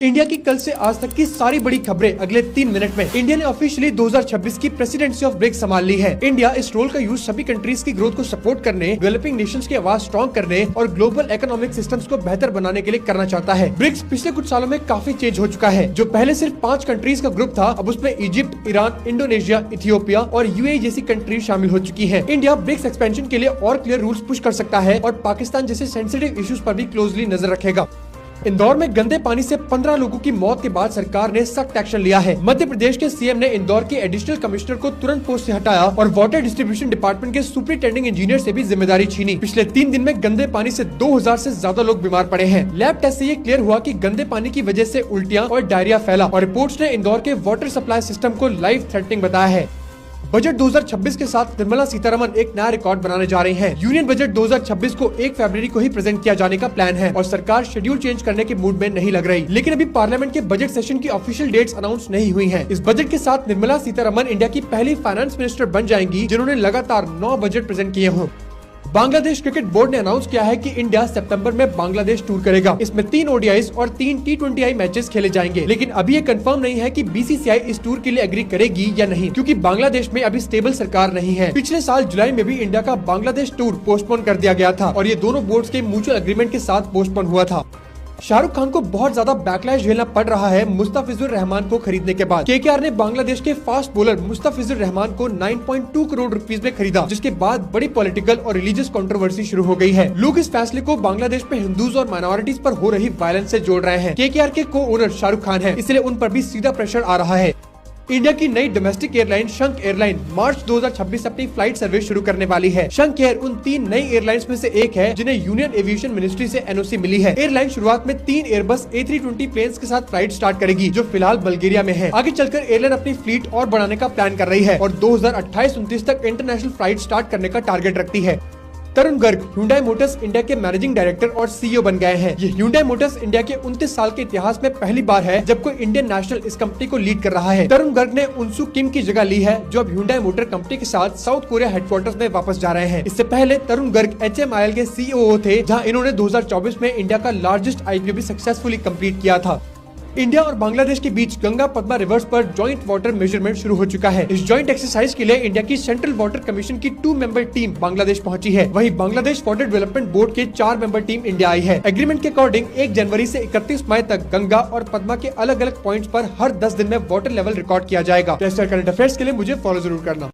India की कल से आज तक की सारी बड़ी खबरें अगले 3 मिनट में। इंडिया ने ऑफिशियली 2026 की प्रेसिडेंसी ऑफ ब्रिक्स संभाल ली है। इंडिया इस रोल का यूज सभी कंट्रीज की ग्रोथ को सपोर्ट करने, डेवलपिंग नेशंस की आवाज स्ट्रॉन्ग करने और ग्लोबल इकोनॉमिक सिस्टम्स को बेहतर बनाने के लिए करना चाहता है। ब्रिक्स पिछले कुछ सालों में काफी चेंज हो चुका है। जो पहले सिर्फ 5 कंट्रीज का ग्रुप था, अब उसमें इजिप्ट, ईरान, इंडोनेशिया, इथियोपिया और यूएई जैसी कंट्रीज शामिल हो चुकी है। इंडिया ब्रिक्स एक्सपेंशन के लिए और क्लियर रूल्स पुश कर सकता है और पाकिस्तान जैसे सेंसिटिव इश्यूज पर भी क्लोजली नजर रखेगा। इंदौर में गंदे पानी से 15 लोगों की मौत के बाद सरकार ने सख्त एक्शन लिया है। मध्य प्रदेश के सीएम ने इंदौर के एडिशनल कमिश्नर को तुरंत पोस्ट से हटाया और वाटर डिस्ट्रीब्यूशन डिपार्टमेंट के सुपरिटेंडिंग इंजीनियर से भी जिम्मेदारी छीनी। पिछले 3 दिन में गंदे पानी से 2000 से ज्यादा लोग बीमार पड़े हैं। लैब टेस्ट से ये क्लियर हुआ कि गंदे पानी की वजह से उल्टियां और डायरिया फैला और रिपोर्ट्स ने इंदौर के वाटर सप्लाई सिस्टम को लाइफ थ्रेटनिंग बताया है। बजट 2026 के साथ निर्मला सीतारमण एक नया रिकॉर्ड बनाने जा रही हैं। यूनियन बजट 2026 को 1 फरवरी को ही प्रेजेंट किया जाने का प्लान है और सरकार शेड्यूल चेंज करने के मूड में नहीं लग रही। लेकिन अभी पार्लियामेंट के बजट सेशन की ऑफिशियल डेट्स अनाउंस नहीं हुई हैं। इस बजट के साथ निर्मला सीतारमण इंडिया की पहली फाइनेंस मिनिस्टर बन जाएंगी जिन्होंने लगातार 9 बजट प्रेजेंट किए हों। बांग्लादेश क्रिकेट बोर्ड ने अनाउंस किया है कि इंडिया सितंबर में बांग्लादेश टूर करेगा। इसमें 3 ओडीआईज और 3 T20I मैचेस खेले जाएंगे। लेकिन अभी ये कंफर्म नहीं है कि बीसीसीआई इस टूर के लिए एग्री करेगी या नहीं, क्योंकि बांग्लादेश में अभी स्टेबल सरकार नहीं है। पिछले साल जुलाई में भी इंडिया का बांग्लादेश टूर पोस्टपोन कर दिया गया था और ये दोनों बोर्ड्स के म्यूचुअल एग्रीमेंट के साथ पोस्टपोन हुआ था। शाहरुख खान को बहुत ज्यादा बैकलैश झेलना पड़ रहा है मुस्तफिजुर रहमान को खरीदने के बाद। केकेआर ने बांग्लादेश के फास्ट बॉलर मुस्तफिजुर रहमान को 9.2 करोड़ रुपीस में खरीदा, जिसके बाद बड़ी पॉलिटिकल और रिलीजियस कंट्रोवर्सी शुरू हो गई है। लोग इस फैसले को बांग्लादेश में हिंदूज और माइनॉरिटीज पर हो रही वायलेंस से जोड़ रहे हैं। केकेआर के को ओनर शाहरुख खान है, इसलिए उन पर भी सीधा प्रेशर आ रहा है। इंडिया की नई डोमेस्टिक एयरलाइन शंख एयरलाइन मार्च 2026 अपनी फ्लाइट सर्विस शुरू करने वाली है। शंख एयर उन 3 नई एयरलाइंस में से एक है जिन्हें यूनियन एविएशन मिनिस्ट्री से एनओसी मिली है। एयरलाइन शुरुआत में 3 एयरबस A320 प्लेन्स के साथ फ्लाइट स्टार्ट करेगी, जो फिलहाल बल्गेरिया में है। आगे चलकर एयरलाइन अपनी फ्लीट और बढ़ाने का प्लान कर रही है और 2028-29 तक इंटरनेशनल फ्लाइट स्टार्ट करने का टारगेट रखती है। तरुण गर्ग Hyundai मोटर्स इंडिया के मैनेजिंग डायरेक्टर और सीईओ बन गए हैं। ये Hyundai मोटर्स इंडिया के 29 साल के इतिहास में पहली बार है जब कोई इंडियन नेशनल इस कंपनी को लीड कर रहा है। तरुण गर्ग ने उनसु किम की जगह ली है, जो अब Hyundai मोटर कंपनी के साथ साउथ कोरिया हेडक्वार्टर्स में वापस जा रहे हैं। इससे पहले तरुण गर्ग HMIL के सीईओ थे, जहां इन्होंने 2024 में इंडिया का लार्जेस्ट IPO भी सक्सेसफुली कंप्लीट किया था। इंडिया और बांग्लादेश के बीच गंगा पद्मा रिवर्स पर जॉइंट वाटर मेजरमेंट शुरू हो चुका है। इस जॉइंट एक्सरसाइज के लिए इंडिया की सेंट्रल वाटर कमीशन की 2 मेंबर टीम बांग्लादेश पहुंची है। वहीं बांग्लादेश वाटर डेवलपमेंट बोर्ड के 4 मेंबर टीम इंडिया आई है। एग्रीमेंट के अकॉर्डिंग 1 जनवरी से 31 मई तक गंगा और पद्मा के अलग अलग पॉइंट्स पर हर 10 दिन में वाटर लेवल रिकॉर्ड किया जाएगा। करंट अफेयर्स के लिए मुझे फॉलो जरूर करना।